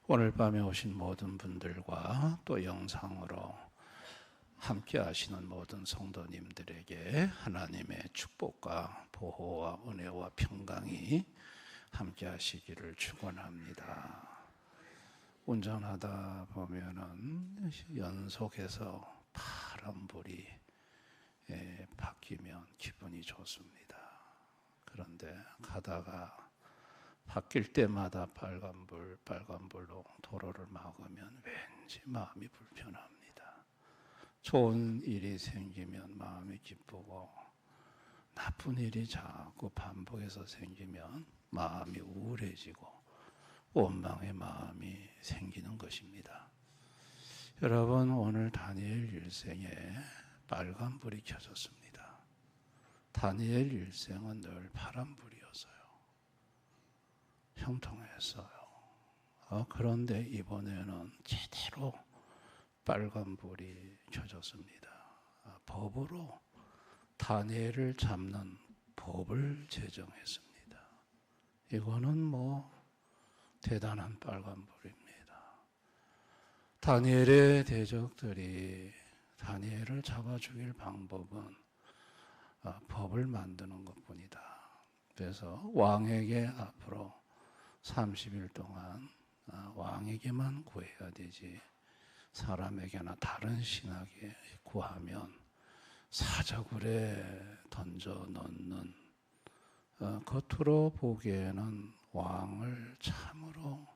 오늘 밤에 오신 모든 분들과 또 영상으로 함께 하시는 모든 성도님들에게 하나님의 축복과 보호와 은혜와 평강이 함께 하시기를 축원합니다. 운전하다 보면은 연속해서 파란불이 바뀌면 기분이 좋습니다. 그런데 가다가 바뀔 때마다 빨간불로 도로를 막으면 왠지 마음이 불편합니다. 좋은 일이 생기면 마음이 기쁘고 나쁜 일이 자꾸 반복해서 생기면 마음이 우울해지고 원망의 마음이 생기는 것입니다. 여러분, 오늘 다니엘 일생에 빨간불이 켜졌습니다. 다니엘 일생은 늘 파란불이었어요. 형통했어요. 그런데 이번에는 제대로 빨간불이 켜졌습니다. 법으로 다니엘을 잡는 법을 제정했습니다. 이거는 대단한 빨간불입니다. 다니엘의 대적들이 다니엘을 잡아 죽일 방법은 법을 만드는 것뿐이다. 그래서 왕에게 앞으로 30일 동안 왕에게만 구해야 되지 사람에게나 다른 신에게 구하면 사자굴에 던져 넣는, 겉으로 보기에는 왕을 참으로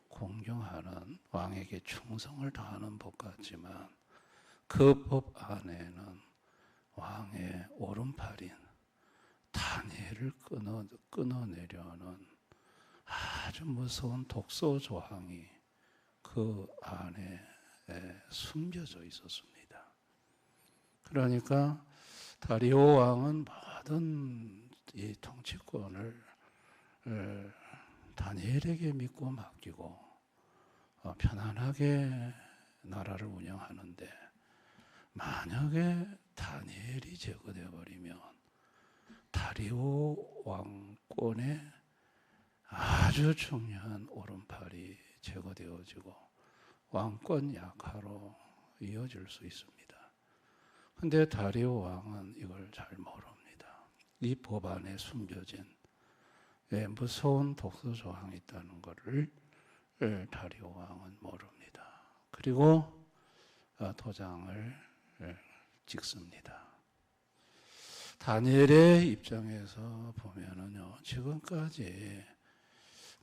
공경하는, 왕에게 충성을 다하는 법 같지만 그 법 안에는 왕의 오른팔인 다니엘을 끊어내려는 아주 무서운 독소 조항이 그 안에 숨겨져 있었습니다. 그러니까 다리오 왕은 모든 이 통치권을 다니엘에게 믿고 맡기고 편안하게 나라를 운영하는데, 만약에 다니엘이 제거되어 버리면 다리오 왕권의 아주 중요한 오른팔이 제거되어지고 왕권 약화로 이어질 수 있습니다. 근데 다리오 왕은 이걸 잘 모릅니다. 이 법 안에 숨겨진 무서운 독소 조항이 있다는 것을 다리오 왕은 모릅니다. 그리고 도장을 찍습니다. 다니엘의 입장에서 보면은요, 지금까지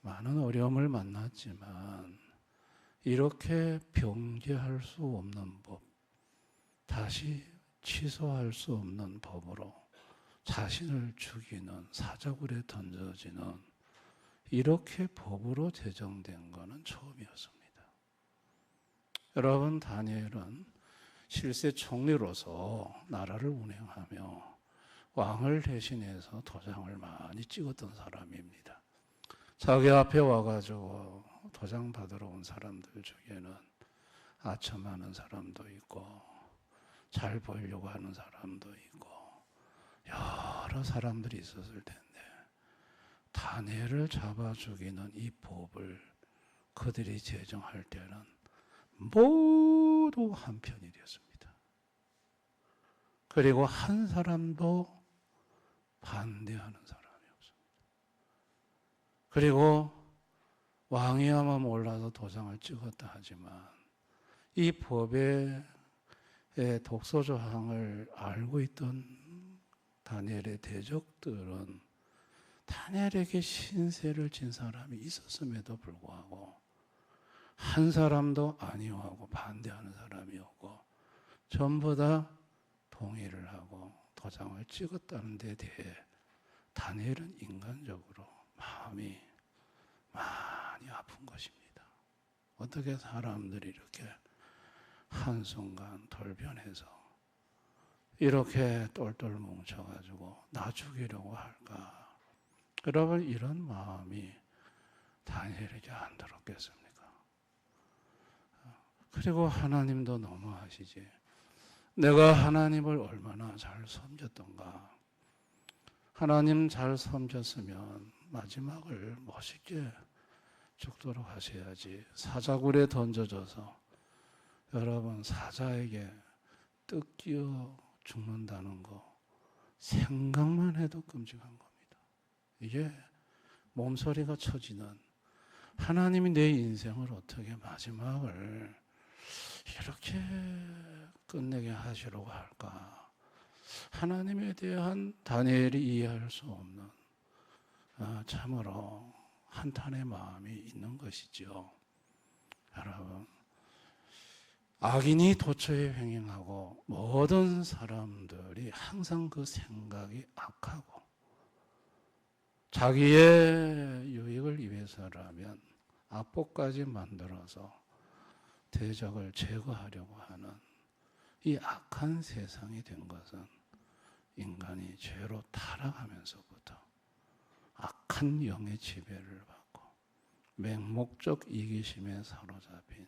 많은 어려움을 만났지만 이렇게 변개할 수 없는 법, 다시 취소할 수 없는 법으로 자신을 죽이는, 사자굴에 던져지는, 이렇게 법으로 제정된 것은 처음이었습니다. 여러분, 다니엘은 실세 총리로서 나라를 운행하며 왕을 대신해서 도장을 많이 찍었던 사람입니다. 자기 앞에 와가지고 도장 받으러 온 사람들 중에는 아첨하는 사람도 있고 잘 보이려고 하는 사람도 있고 여러 사람들이 있었을 텐데, 다니엘을 잡아 죽이는 이 법을 그들이 제정할 때는 모두 한편이 되었습니다. 그리고 한 사람도 반대하는 사람이 없습니다. 그리고 왕이야마 몰라서 도장을 찍었다 하지만 이 법의 독소조항을 알고 있던 다니엘의 대적들은 다니엘에게 신세를 진 사람이 있었음에도 불구하고 한 사람도 아니오하고 반대하는 사람이 없고 전부 다 동의를 하고 도장을 찍었다는 데 대해 다니엘은 인간적으로 마음이 많이 아픈 것입니다. 어떻게 사람들이 이렇게 한순간 돌변해서 이렇게 똘똘 뭉쳐가지고 나 죽이려고 할까? 여러분, 이런 마음이 다니엘에게 안 들었겠습니까? 그리고 하나님도 너무하시지. 내가 하나님을 얼마나 잘 섬겼던가. 하나님 잘 섬겼으면 마지막을 멋있게 죽도록 하셔야지. 사자굴에 던져져서 여러분 사자에게 뜯겨 죽는다는 거 생각만 해도 끔찍한 겁니다. 이게 몸소리가 쳐지는 하나님이 내 인생을 어떻게 마지막을 이렇게 끝내게 하시려고 할까? 하나님에 대한 다니엘이 이해할 수 없는 참으로 한탄의 마음이 있는 것이죠. 여러분, 악인이 도처에 횡행하고 모든 사람들이 항상 그 생각이 악하고 자기의 유익을 위해서라면 악법까지 만들어서 대적을 제거하려고 하는 이 악한 세상이 된 것은 인간이 죄로 타락하면서부터 악한 영의 지배를 받고 맹목적 이기심에 사로잡힌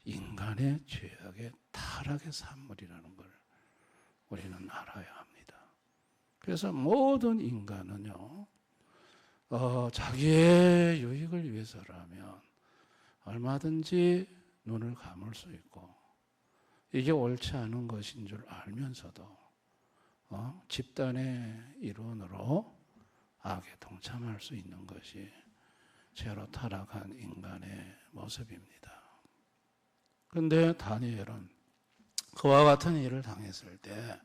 인간의 죄악의 타락의 산물이라는 걸 우리는 알아야 합니다. 그래서 모든 인간은요, 자기의 유익을 위해서라면 얼마든지 눈을 감을 수 있고 이게 옳지 않은 것인 줄 알면서도 집단의 일원으로 악에 동참할 수 있는 것이 죄로 타락한 인간의 모습입니다. 그런데 다니엘은 그와 같은 일을 당했을 때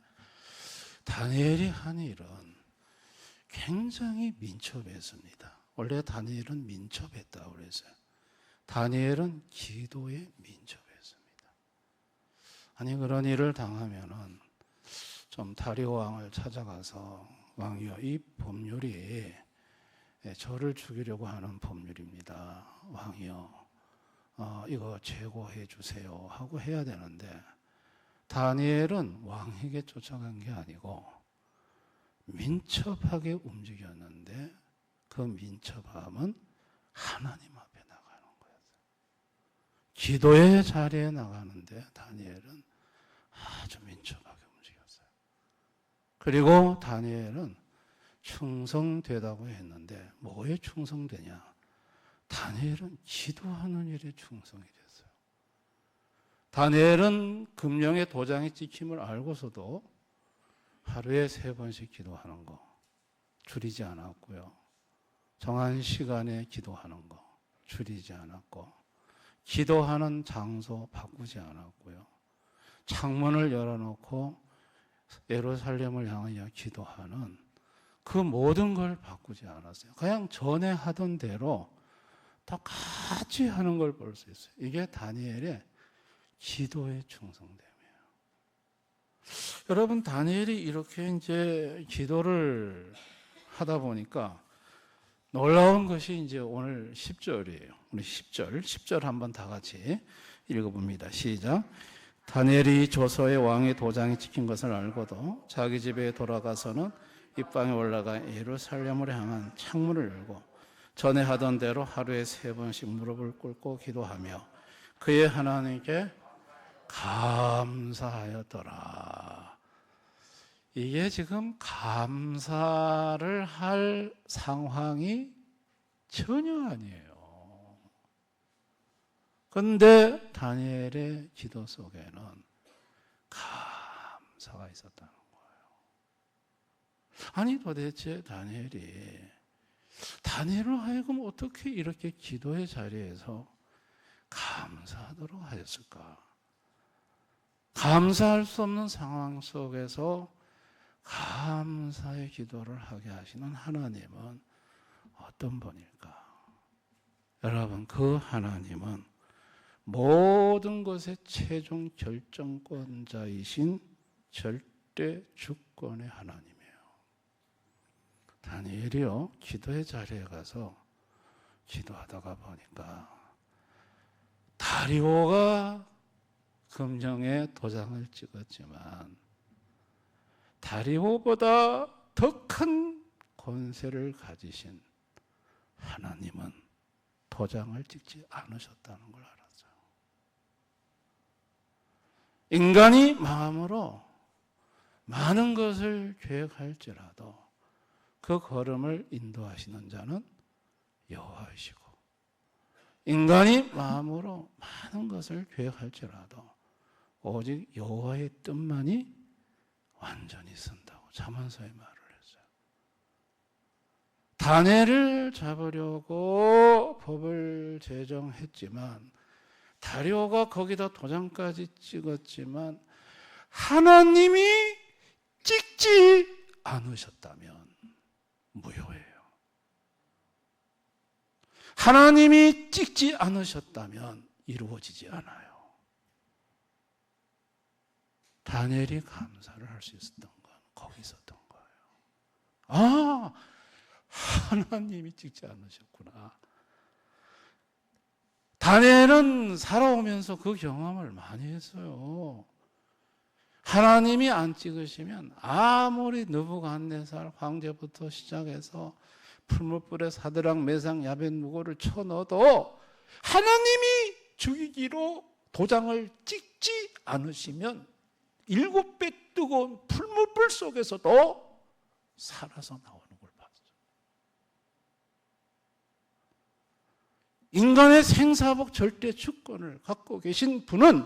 다니엘이 한 일은 굉장히 민첩했습니다. 원래 다니엘은 민첩했다고 그랬어요. 다니엘은 기도에 민첩했습니다. 아니 그런 일을 당하면은 좀 다리오 왕을 찾아가서 왕이여, 이 법률이 저를 죽이려고 하는 법률입니다. 왕이여, 이거 제고해 주세요 하고 해야 되는데 다니엘은 왕에게 쫓아간 게 아니고 민첩하게 움직였는데 그 민첩함은 하나님 앞에 나가는 거였어요. 기도의 자리에 나가는데 다니엘은 아주 민첩하게 움직였어요. 그리고 다니엘은 충성되다고 했는데 뭐에 충성되냐? 다니엘은 기도하는 일에 충성이 됐어요. 다니엘은 금령의 도장이 찍힘을 알고서도 하루에 3번씩 기도하는 거 줄이지 않았고요. 정한 시간에 기도하는 거 줄이지 않았고, 기도하는 장소 바꾸지 않았고요. 창문을 열어놓고 예루살렘을 향하여 기도하는 그 모든 걸 바꾸지 않았어요. 그냥 전에 하던 대로 똑같이 하는 걸 볼 수 있어요. 이게 다니엘의 기도의 충성됨이에요. 여러분, 다니엘이 이렇게 이제 기도를 하다 보니까 놀라운 것이 이제 오늘 10절이에요. 우리 10절 한번 다 같이 읽어봅니다. 시작. 다니엘이 조서의 왕의 도장이 찍힌 것을 알고도 자기 집에 돌아가서는 입방에 올라가 예루살렘으로 향한 창문을 열고 전에 하던 대로 하루에 3번씩 무릎을 꿇고 기도하며 그의 하나님께 감사하였더라. 이게 지금 감사를 할 상황이 전혀 아니에요. 그런데 다니엘의 기도 속에는 감사가 있었다는 거예요. 아니 도대체 다니엘로 하여금 어떻게 이렇게 기도의 자리에서 감사하도록 하였을까? 감사할 수 없는 상황 속에서 감사의 기도를 하게 하시는 하나님은 어떤 분일까? 여러분, 그 하나님은 모든 것의 최종 결정권자이신 절대 주권의 하나님이에요. 다니엘이요, 기도의 자리에 가서 기도하다가 보니까 다리오가 금령에 도장을 찍었지만 다리오보다 더 큰 권세를 가지신 하나님은 도장을 찍지 않으셨다는 걸 알았어요. 인간이 마음으로 많은 것을 계획할지라도 그 걸음을 인도하시는 자는 여호와이시고, 인간이 마음으로 많은 것을 계획할지라도 오직 여호와의 뜻만이 완전히 쓴다고 잠언서에 말을 했어요. 다니엘을 잡으려고 법을 제정했지만, 다리오가 거기다 도장까지 찍었지만 하나님이 찍지 않으셨다면 무효예요. 하나님이 찍지 않으셨다면 이루어지지 않아요. 다니엘이 감사를 할 수 있었던 건 거기 있었던 거예요. 아, 하나님이 찍지 않으셨구나. 다니엘은 살아오면서 그 경험을 많이 했어요. 하나님이 안 찍으시면 아무리 느부갓네살 황제부터 시작해서 풀무불에 사드락 메상 야벳누고를 쳐넣어도 하나님이 죽이기로 도장을 찍지 않으시면 7배 뜨거운 풀무불 속에서도 살아서 나오는 걸 봤어요. 인간의 생사복 절대 주권을 갖고 계신 분은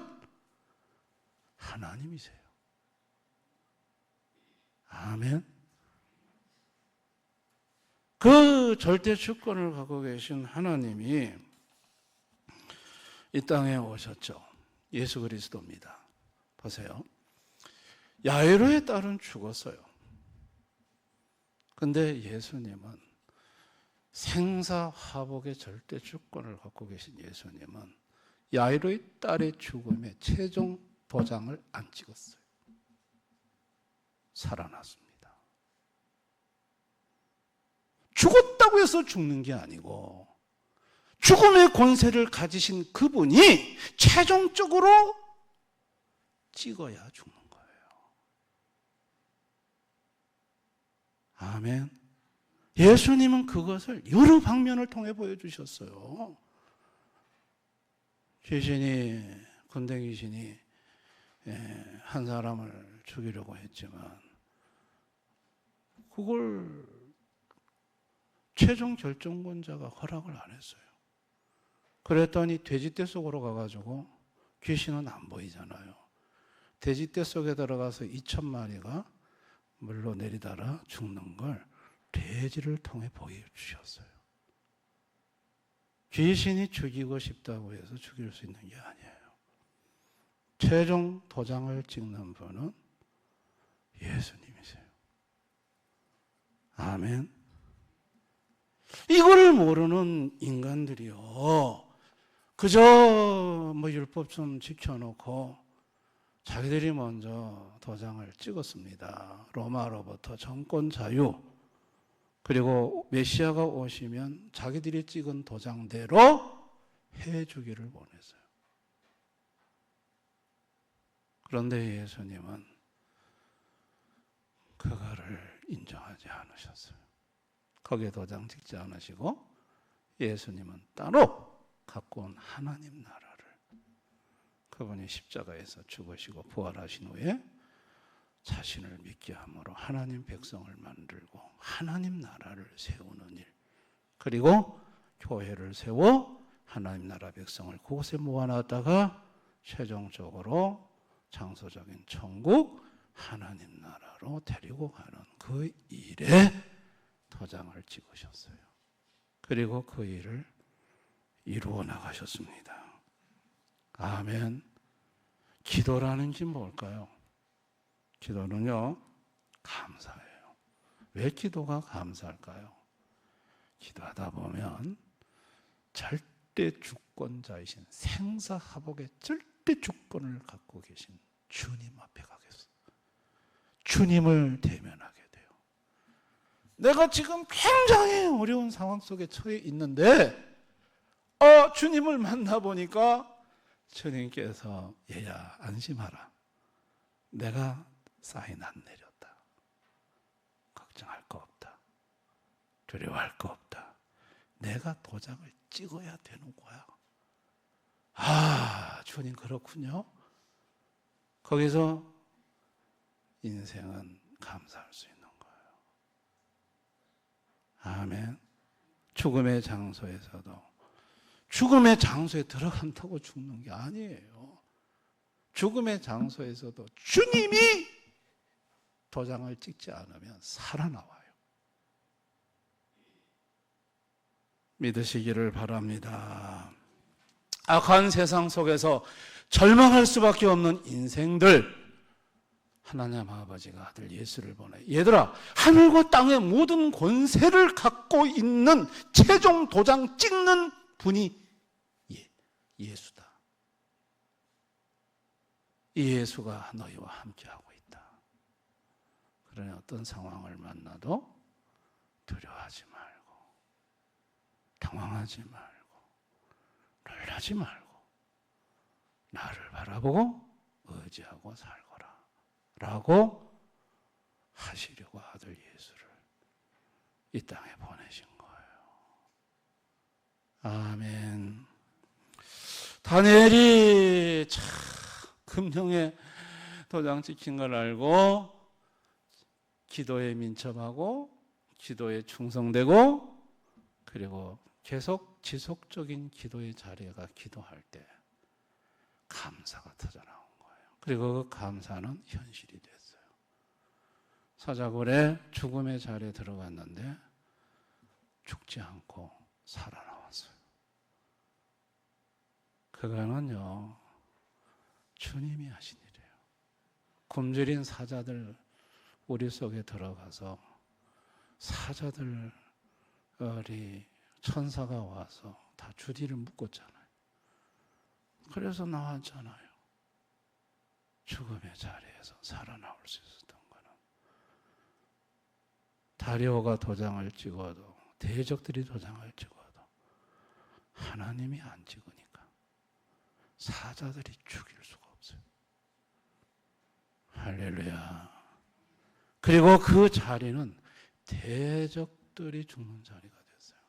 하나님이세요. 아멘. 그 절대 주권을 갖고 계신 하나님이 이 땅에 오셨죠. 예수 그리스도입니다. 보세요. 야이로의 딸은 죽었어요. 근데 예수님은 생사화복의 절대 주권을 갖고 계신 예수님은 야이로의 딸의 죽음에 최종 도장을 안 찍었어요. 살아났습니다. 죽었다고 해서 죽는 게 아니고 죽음의 권세를 가지신 그분이 최종적으로 찍어야 죽는 거예요. 아멘. 예수님은 그것을 여러 방면을 통해 보여주셨어요. 군대 귀신이 한 사람을 죽이려고 했지만 그걸 최종 결정권자가 허락을 안 했어요. 그랬더니 돼지떼 속으로 가가지고 귀신은 안 보이잖아요. 돼지떼 속에 들어가서 2,000마리가 물로 내리달아 죽는 걸 돼지를 통해 보여주셨어요. 귀신이 죽이고 싶다고 해서 죽일 수 있는 게 아니에요. 최종 도장을 찍는 분은 예수님이세요. 아멘. 이걸 모르는 인간들이요, 그저 율법 좀 지켜놓고 자기들이 먼저 도장을 찍었습니다. 로마로부터 정권 자유, 그리고 메시아가 오시면 자기들이 찍은 도장대로 해주기를 원했어요. 그런데 예수님은 그거를 인정하지 않으셨어요. 거기에 도장 찍지 않으시고 예수님은 따로 갖고 온 하나님 나라를, 그분이 십자가에서 죽으시고 부활하신 후에 자신을 믿게 함으로 하나님 백성을 만들고 하나님 나라를 세우는 일, 그리고 교회를 세워 하나님 나라 백성을 그곳에 모아놨다가 최종적으로 장소적인 천국 하나님 나라로 데리고 가는 그 일에 도장을 찍으셨어요. 그리고 그 일을 이루어 나가셨습니다. 아멘. 기도라는 게 뭘까요? 기도는요, 감사예요. 왜 기도가 감사할까요? 기도하다 보면 절대 주권자이신 생사화복의 절대 주권을 갖고 계신 주님 앞에 가겠어요. 주님을 대면하게 돼요. 내가 지금 굉장히 어려운 상황 속에 처해 있는데 주님을 만나보니까 주님께서 얘야 안심하라. 내가 사인 안 내렸다. 걱정할 거 없다. 두려워할 거 없다. 내가 도장을 찍어야 되는 거야. 아, 주님 그렇군요. 거기서 인생은 감사할 수 있는 거예요. 아멘. 죽음의 장소에서도 죽음의 장소에 들어간다고 죽는 게 아니에요. 죽음의 장소에서도 주님이 도장을 찍지 않으면 살아나와요. 믿으시기를 바랍니다. 악한 세상 속에서 절망할 수밖에 없는 인생들, 하나님 아버지가 아들 예수를 보내, 얘들아, 하늘과 땅의 모든 권세를 갖고 있는 최종 도장 찍는 분이 예수다. 이 예수가 너희와 함께하고 있다. 그러니 어떤 상황을 만나도 두려워하지 말고, 당황하지 말고, 놀라지 말고, 나를 바라보고 의지하고 살거라 라고 하시려고 아들 예수를 이 땅에 보내신 거예요. 아멘. 다니엘이 참 금령에 도장 찍힌 걸 알고 기도에 민첩하고 기도에 충성되고 그리고 계속 지속적인 기도의 자리가 기도할 때 감사가 터져나온 거예요. 그리고 그 감사는 현실이 됐어요. 사자굴에 죽음의 자리에 들어갔는데 죽지 않고 살아나왔어요. 그거는요, 주님이 하신 일이에요. 굶주린 사자들 우리 속에 들어가서 사자들이 천사가 와서 다 주디를 묶었잖아요. 그래서 나왔잖아요. 죽음의 자리에서 살아나올 수 있었던 거는. 다리오가 도장을 찍어도, 대적들이 도장을 찍어도 하나님이 안 찍으니까 사자들이 죽일 수가 없어요. 할렐루야. 그리고 그 자리는 대적들이 죽는 자리가 됐어요.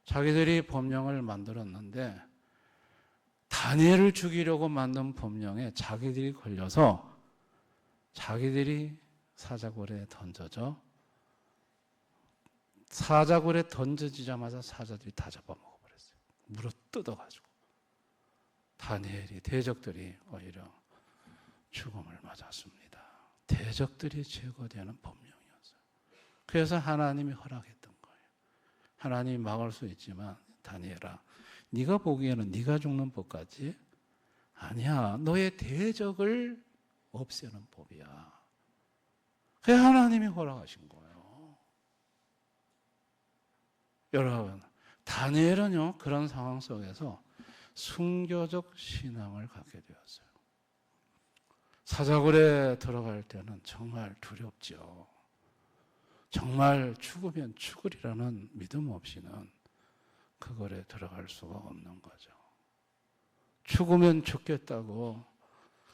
자기들이 법령을 만들었는데 다니엘을 죽이려고 만든 법령에 자기들이 걸려서 자기들이 사자굴에 던져져, 사자굴에 던져지자마자 사자들이 다 잡아먹어버렸어요. 물어 뜯어가지고. 다니엘이, 대적들이 오히려 죽음을 맞았습니다. 대적들이 제거되는 법령이었어요. 그래서 하나님이 허락했던 거예요. 하나님이 막을 수 있지만 다니엘아, 네가 보기에는 네가 죽는 법까지? 아니야. 너의 대적을 없애는 법이야. 그게 하나님이 허락하신 거예요. 여러분, 다니엘은요, 그런 상황 속에서 순교적 신앙을 갖게 되었어요. 사자굴에 들어갈 때는 정말 두렵죠. 정말 죽으면 죽으리라는 믿음 없이는 그걸에 들어갈 수가 없는 거죠. 죽으면 죽겠다고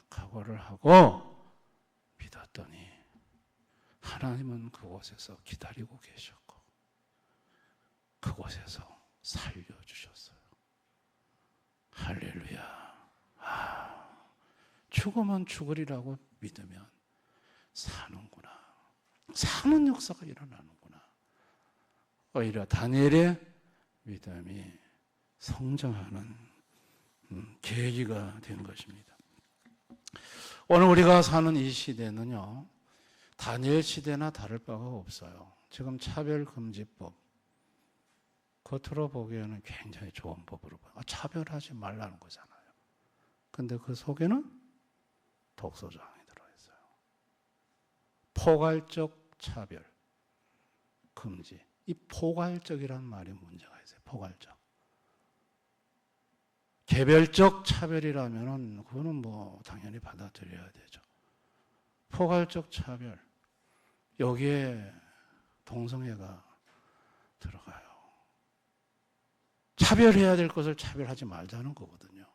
각오를 하고 믿었더니 하나님은 그곳에서 기다리고 계셨고 그곳에서 살려주셨어요. 할렐루야. 죽으면 죽으리라고 믿으면 사는구나. 사는 역사가 일어나는구나. 오히려 다니엘의 믿음이 성장하는 계기가 된 것입니다. 오늘 우리가 사는 이 시대는요, 다니엘 시대나 다를 바가 없어요. 지금 차별금지법, 겉으로 보기에는 굉장히 좋은 법으로 봐요. 차별하지 말라는 거잖아요. 근데 그 속에는 독소조항이 들어있어요. 포괄적 차별, 금지. 이 포괄적이라는 말이 문제가 있어요. 포괄적. 개별적 차별이라면은 그거는 뭐 당연히 받아들여야 되죠. 포괄적 차별. 여기에 동성애가 들어가요. 차별해야 될 것을 차별하지 말자는 거거든요.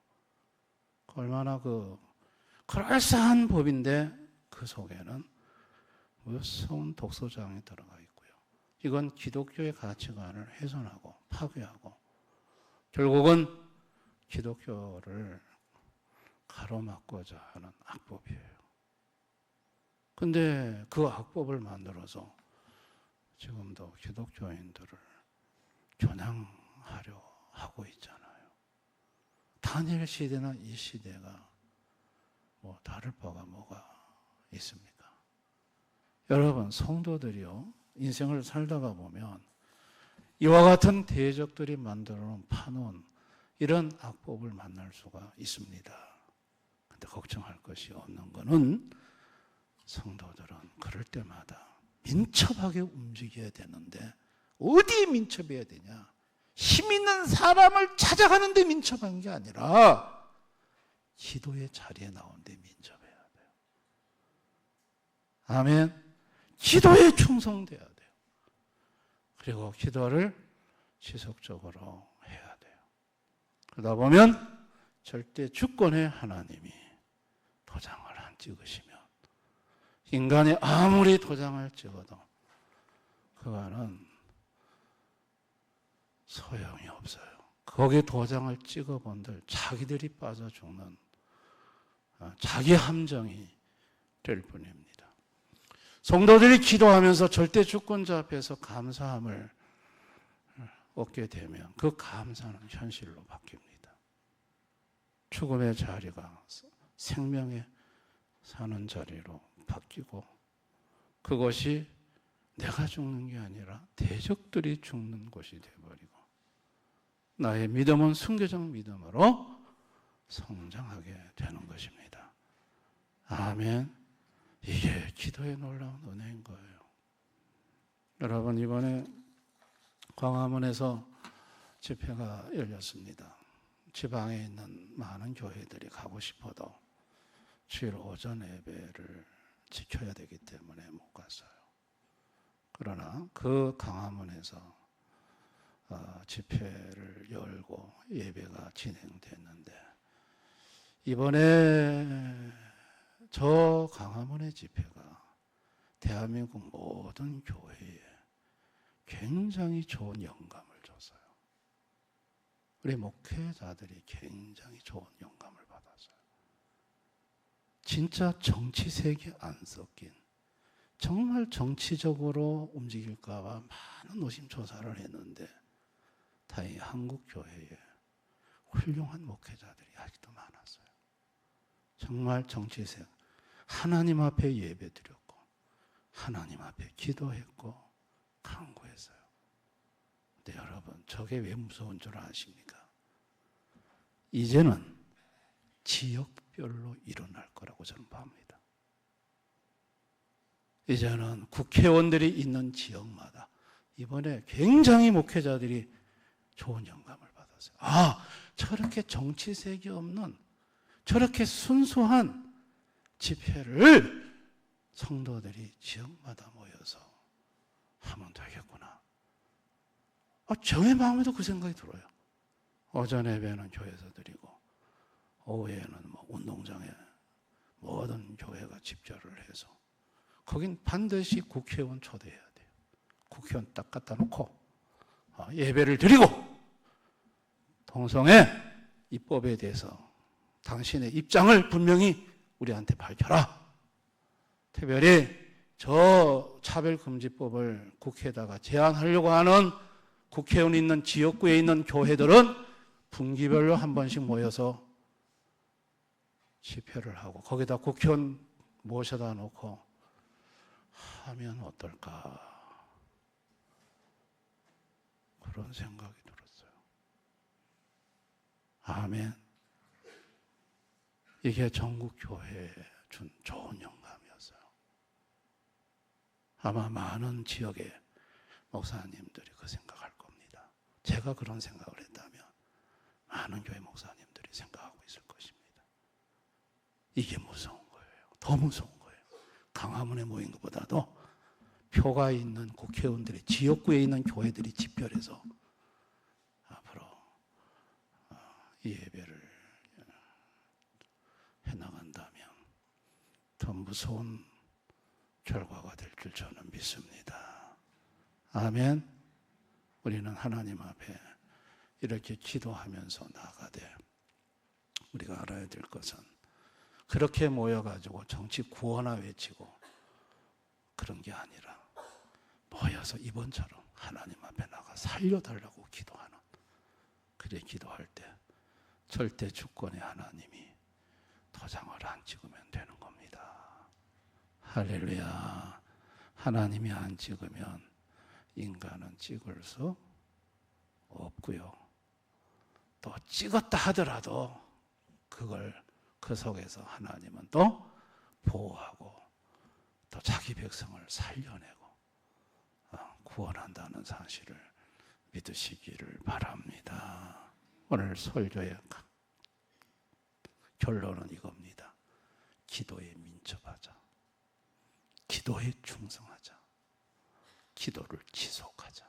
얼마나 그럴싸한 법인데 그 속에는 무서운 독소조항이 들어가 있고요. 이건 기독교의 가치관을 훼손하고 파괴하고 결국은 기독교를 가로막고자 하는 악법이에요. 근데 그 악법을 만들어서 지금도 기독교인들을 겨냥하려 하고 있잖아요. 다니엘 시대나 이 시대가 뭐 다를 바가 뭐가 있습니까? 여러분, 성도들이요, 인생을 살다가 보면 이와 같은 대적들이 만들어 파놓은 이런 악법을 만날 수가 있습니다. 근데 걱정할 것이 없는 것은 성도들은 그럴 때마다 민첩하게 움직여야 되는데 어디에 민첩해야 되냐? 힘 있는 사람을 찾아가는 데 민첩한 게 아니라 기도의 자리에 나온 데 민첩해야 돼요. 아멘. 기도에 충성돼야 돼요. 그리고 기도를 지속적으로 해야 돼요. 그러다 보면 절대 주권의 하나님이 도장을 안 찍으시면 인간이 아무리 도장을 찍어도 그거는 소용이 없어요. 거기에 도장을 찍어본들 자기들이 빠져 죽는 자기 함정이 될 뿐입니다. 성도들이 기도하면서 절대 주권자 앞에서 감사함을 얻게 되면 그 감사는 현실로 바뀝니다. 죽음의 자리가 생명의 사는 자리로 바뀌고 그것이 내가 죽는 게 아니라 대적들이 죽는 곳이 되어버리고 나의 믿음은 순교적 믿음으로 성장하게 되는 것입니다. 아멘. 이게 기도의 놀라운 은혜인 거예요. 여러분, 이번에 광화문에서 집회가 열렸습니다. 지방에 있는 많은 교회들이 가고 싶어도 주일 오전 예배를 지켜야 되기 때문에 못 갔어요. 그러나 그 광화문에서 집회를 열고 예배가 진행됐는데 이번에 저 광화문의 집회가 대한민국 모든 교회에 굉장히 좋은 영감을 줬어요. 우리 목회자들이 굉장히 좋은 영감을 받았어요. 진짜 정치색이 안 섞인 정말 정치적으로 움직일까 봐 많은 노심초사를 했는데 다행히 한국 교회에 훌륭한 목회자들이 아직도 많았어요. 정말 정치색 하나님 앞에 예배드렸고 하나님 앞에 기도했고 간구했어요. 근데 여러분, 저게 왜 무서운 줄 아십니까? 이제는 지역별로 일어날 거라고 저는 봅니다. 이제는 국회의원들이 있는 지역마다 이번에 굉장히 목회자들이 좋은 영감을 받았어요. 아, 저렇게 정치색이 없는 저렇게 순수한 집회를 성도들이 지역마다 모여서 하면 되겠구나. 저의 마음에도 그 생각이 들어요. 오전 예배는 교회에서 드리고 오후에는 운동장에 모든 교회가 집결을 해서 거긴 반드시 국회의원 초대해야 돼요. 국회의원 딱 갖다 놓고 예배를 드리고 동성애 입법에 대해서 당신의 입장을 분명히 우리한테 밝혀라. 특별히 저 차별금지법을 국회에다가 제안하려고 하는 국회의원 있는 지역구에 있는 교회들은 분기별로 한 번씩 모여서 집회를 하고 거기다 국회의원 모셔다 놓고 하면 어떨까 그런 생각이 들었어요. 아멘. 이게 전국교회에 준 좋은 영감이었어요. 아마 많은 지역의 목사님들이 그 생각할 겁니다. 제가 그런 생각을 했다면 많은 교회 목사님들이 생각하고 있을 것입니다. 이게 무서운 거예요. 더 무서운 거예요. 광화문에 모인 것보다도 표가 있는 국회의원들이 지역구에 있는 교회들이 집결해서 앞으로 이 예배를 해나간다면 더 무서운 결과가 될 줄 저는 믿습니다. 아멘. 우리는 하나님 앞에 이렇게 기도하면서 나아가되 우리가 알아야 될 것은 그렇게 모여가지고 정치 구호나 외치고 그런 게 아니라 모여서 이번처럼 하나님 앞에 나가 살려달라고 기도하는, 그래 기도할 때 절대 주권의 하나님이 도장을 안 찍으면 되는 겁니다. 할렐루야. 하나님이 안 찍으면 인간은 찍을 수 없고요. 또 찍었다 하더라도 그걸 그 속에서 하나님은 또 보호하고 또 자기 백성을 살려내고 구원한다는 사실을 믿으시기를 바랍니다. 오늘 설교의 결론은 이겁니다. 기도에 민첩하자. 기도에 충성하자. 기도를 지속하자.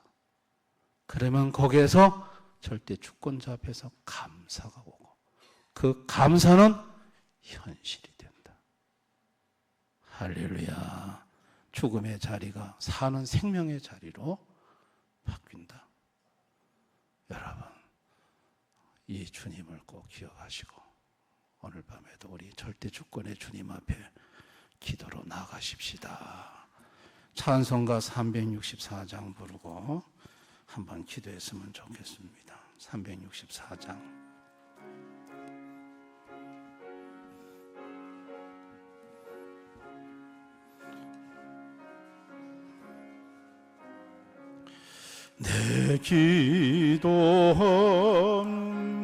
그러면 거기에서 절대 주권자 앞에서 감사가 오고 그 감사는 현실이 된다. 할렐루야. 죽음의 자리가 사는 생명의 자리로 바뀐다. 여러분, 이 주님을 꼭 기억하시고 오늘 밤에도 우리 절대 주권의 주님 앞에 기도로 나가십시다. 찬송가 364장 부르고 한번 기도했으면 좋겠습니다. 364장. 내 기도하는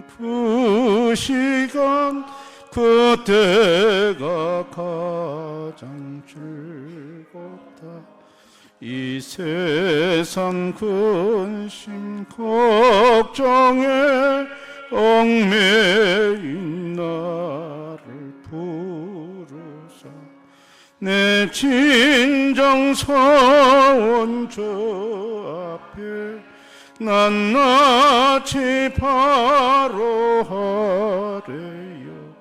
그 시간 그때가 가장 즐겁다. 이 세상 근심 걱정에 얽매인 나를 부르사 내 진정 서원 저 앞에 낱낱이 바로 하래요.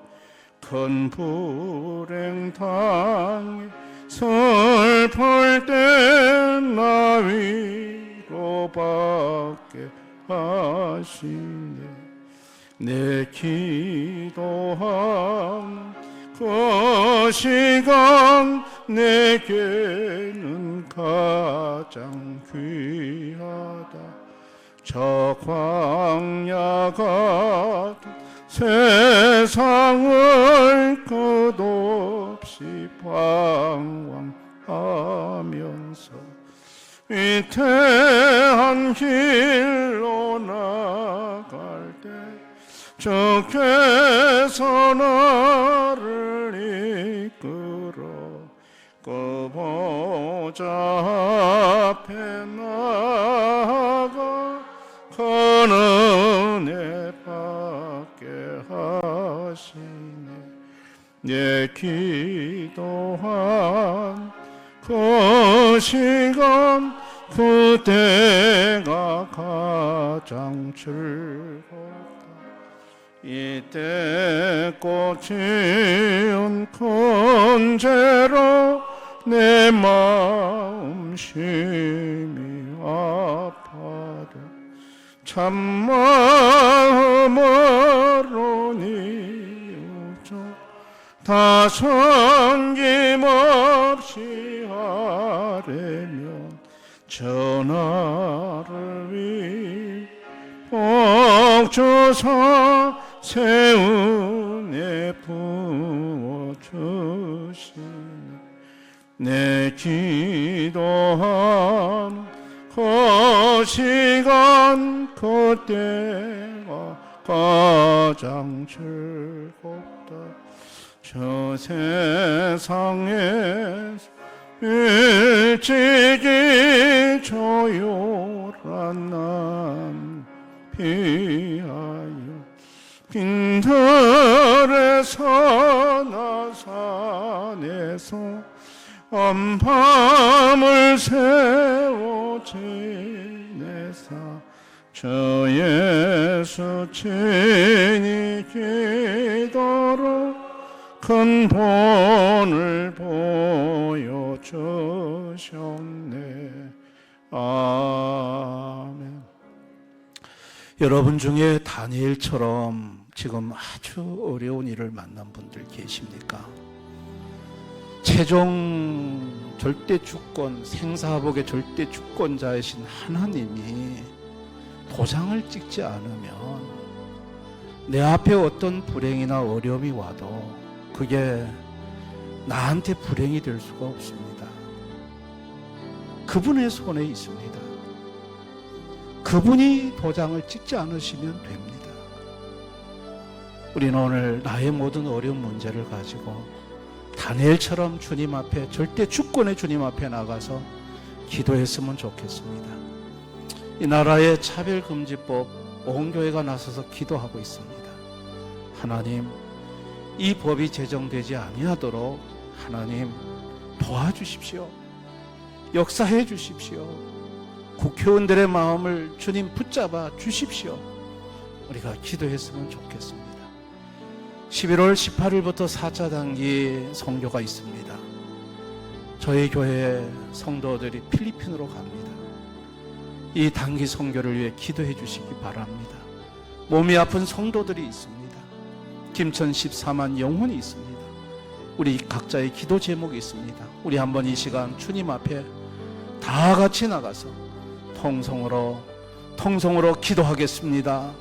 큰 불행 당해 슬플 때 나 위로받게 하시네. 내 기도한 그 시간 내게는 가장 귀하다. 저 광야 같은 세상을 끝없이 방황하면서 위태한 길로 나갈 때 주께서 나를 이끌어 그 보좌 앞에 나아가 큰 은혜 받게 하시네. 내 기도한 그 시간 그때가 가장 즐겁다. 이때 꽃이은 큰 죄로 내 마음 심히 아파도 참마음으로 뉘우쳐 다 섬김없이 하려면 전하를 위 복주사 새 은혜 부어주시네. 내 기도하는 그 시간 그때가 가장 즐겁다. 저 세상에서 일찍이 조용한 난 피하여 빈들에서 나 산에서 밤을 새워 지내사 저 예수 친히 기도로 큰 본을 보여주셨네. 아멘. 여러분 중에 다니엘처럼 지금 아주 어려운 일을 만난 분들 계십니까? 최종 절대 주권, 생사복의 절대 주권자이신 하나님이 도장을 찍지 않으면 내 앞에 어떤 불행이나 어려움이 와도 그게 나한테 불행이 될 수가 없습니다. 그분의 손에 있습니다. 그분이 도장을 찍지 않으시면 됩니다. 우리는 오늘 나의 모든 어려운 문제를 가지고 다니엘처럼 주님 앞에, 절대 주권의 주님 앞에 나가서 기도했으면 좋겠습니다. 이 나라의 차별금지법 온 교회가 나서서 기도하고 있습니다. 하나님, 이 법이 제정되지 아니하도록 하나님 도와주십시오. 역사해 주십시오. 국회의원들의 마음을 주님 붙잡아 주십시오. 우리가 기도했으면 좋겠습니다. 11월 18일부터 4차 단기 선교가 있습니다. 저희 교회 성도들이 필리핀으로 갑니다. 이 단기 선교를 위해 기도해 주시기 바랍니다. 몸이 아픈 성도들이 있습니다. 김천 14만 영혼이 있습니다. 우리 각자의 기도 제목이 있습니다. 우리 한번 이 시간 주님 앞에 다 같이 나가서 통성으로 기도하겠습니다.